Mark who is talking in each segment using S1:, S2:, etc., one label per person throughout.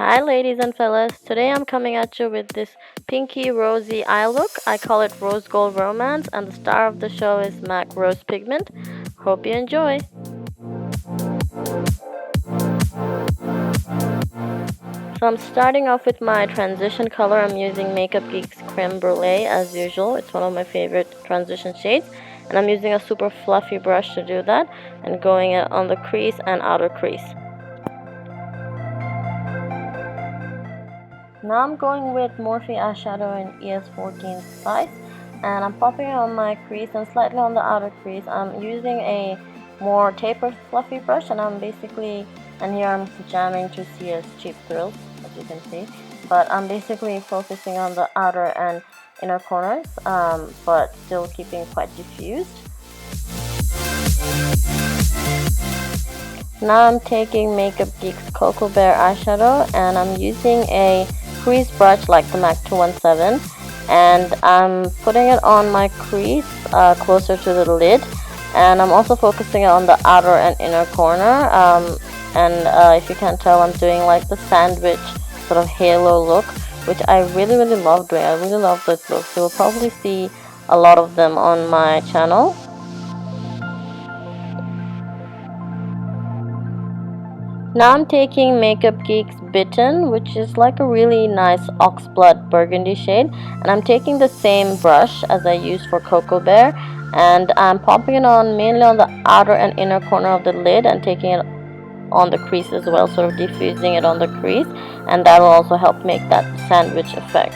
S1: Hi ladies and fellas, today I'm coming at you with this pinky rosy eye look. I call it Rose Gold Romance and the star of the show is MAC Rose Pigment. Hope you enjoy! So I'm starting off with my transition color. I'm using MakeupGeek's Creme Brule as usual. It's one of my favorite transition shades. And I'm using a super fluffy brush to do that and going on the crease and outer crease. Now I'm going with Morphe eyeshadow in ES14 size, and I'm popping it on my crease and slightly on the outer crease. I'm using a more tapered fluffy brush, and here I'm jamming to CS Cheap Thrills, as you can see. But I'm basically focusing on the outer and inner corners, but still keeping quite diffused. Now I'm taking MakeupGeek's Cocoa Bear eyeshadow, and I'm using a crease brush like the MAC 217, and I'm putting it on my crease closer to the lid, and I'm also focusing it on the outer and inner corner, if you can't tell, I'm doing like the sandwich sort of halo look, which I really love doing. I really love those looks. You'll probably see a lot of them on my channel. Now I'm taking MakeupGeek's Bitten, which is like a really nice oxblood burgundy shade, and I'm taking the same brush as I used for Cocoa Bear, and I'm popping it on mainly on the outer and inner corner of the lid and taking it on the crease as well, sort of diffusing it on the crease, and that will also help make that sandwich effect.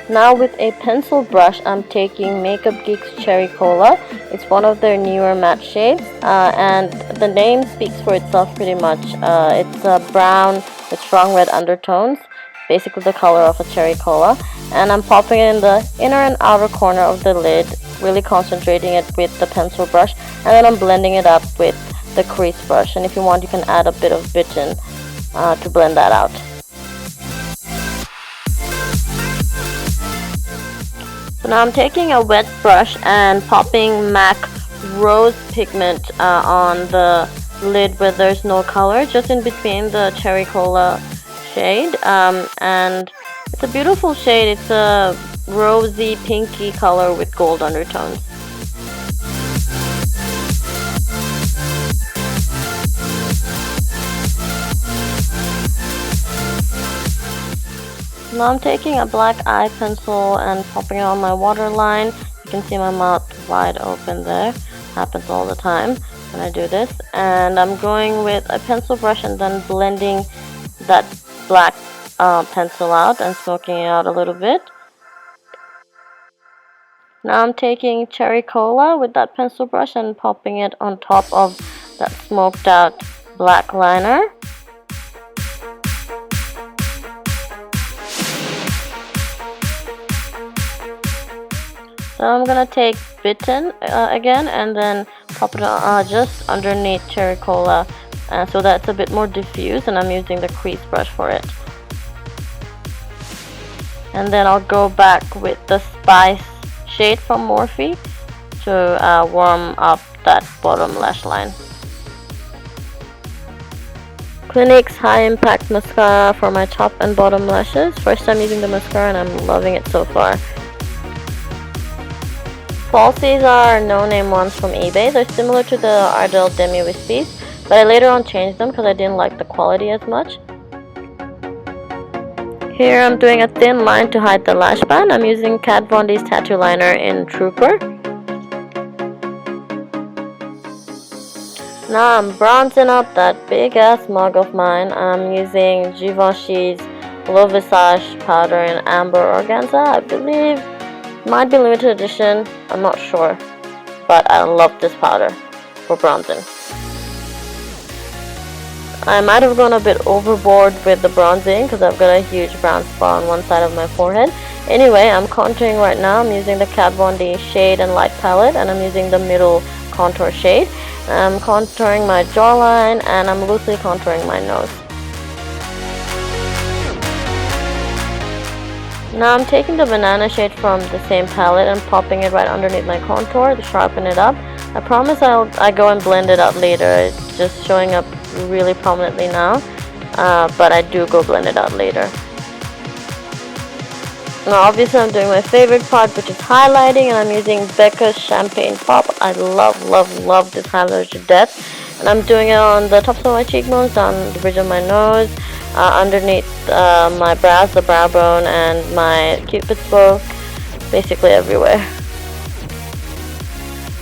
S1: Now with a pencil brush, I'm taking MakeupGeek's Cherry Cola. It's one of their newer matte shades, and the name speaks for itself pretty much. It's a brown with strong red undertones, basically the color of a cherry cola. And I'm popping it in the inner and outer corner of the lid, really concentrating it with the pencil brush, and then I'm blending it up with the crease brush. And if you want, you can add a bit of Bitten to blend that out. So now I'm taking a wet brush and popping MAC Rose Pigment on the lid where there's no color, just in between the Cherry Cola shade. And it's a beautiful shade. It's a rosy pinky color with gold undertones. Now I'm taking a black eye pencil and popping it on my waterline. You can see my mouth wide open there. Happens all the time when I do this. And I'm going with a pencil brush and then blending that black pencil out and smoking it out a little bit. Now I'm taking Cherry Cola with that pencil brush and popping it on top of that smoked out black liner. So I'm gonna take Bitten again and then pop it just underneath Cherry Cola so that's a bit more diffused, and I'm using the crease brush for it. And then I'll go back with the Spice shade from Morphe to warm up that bottom lash line. Clinique's High Impact Mascara for my top and bottom lashes. First time using the mascara and I'm loving it so far. Falsies are no-name ones from eBay. They're similar to the Ardell Demi Wispies, but I later on changed them because I didn't like the quality as much. Here I'm doing a thin line to hide the lash band. I'm using KatVonD's tattoo liner in Trooper. Now I'm bronzing up that big ass mug of mine. I'm using Givenchy's Visage powder in Amber Organza. I believe might be limited edition, I'm not sure, but I love this powder for bronzing. I might have gone a bit overboard with the bronzing because I've got a huge brown spot on one side of my forehead. Anyway, I'm contouring right now. I'm using the KatVonD Shade and Light palette, and I'm using the middle contour shade. I'm contouring my jawline and I'm loosely contouring my nose. Now I'm taking the banana shade from the same palette and popping it right underneath my contour to sharpen it up. I promise I go and blend it out later. It's just showing up really prominently now, but I do go blend it out later. Now obviously I'm doing my favorite part, which is highlighting, and I'm using Becca's Champagne Pop. I love this highlighter to death, and I'm doing it on the tops of my cheekbones, on the bridge of my nose, underneath my brows, the brow bone, and my cupid's bow, basically everywhere.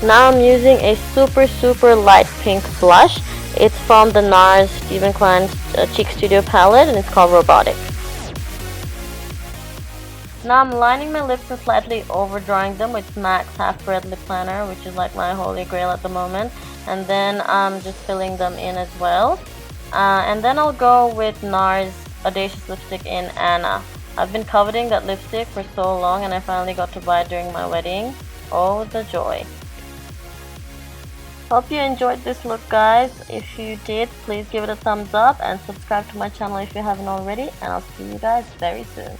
S1: Now I'm using a super light pink blush. It's from the Nars Stephen Klein Cheek Studio palette, and it's called Robotic. Now I'm lining my lips and slightly overdrawing them with MAC's Half Red Lipliner, which is like my holy grail at the moment. And then I'm just filling them in as well. And then I'll go with Nars Audacious lipstick in Anna. I've been coveting that lipstick for so long, and I finally got to buy it during my wedding. Oh, the joy. Hope you enjoyed this look, guys. If you did, please give it a thumbs up and subscribe to my channel if you haven't already, and I'll see you guys very soon.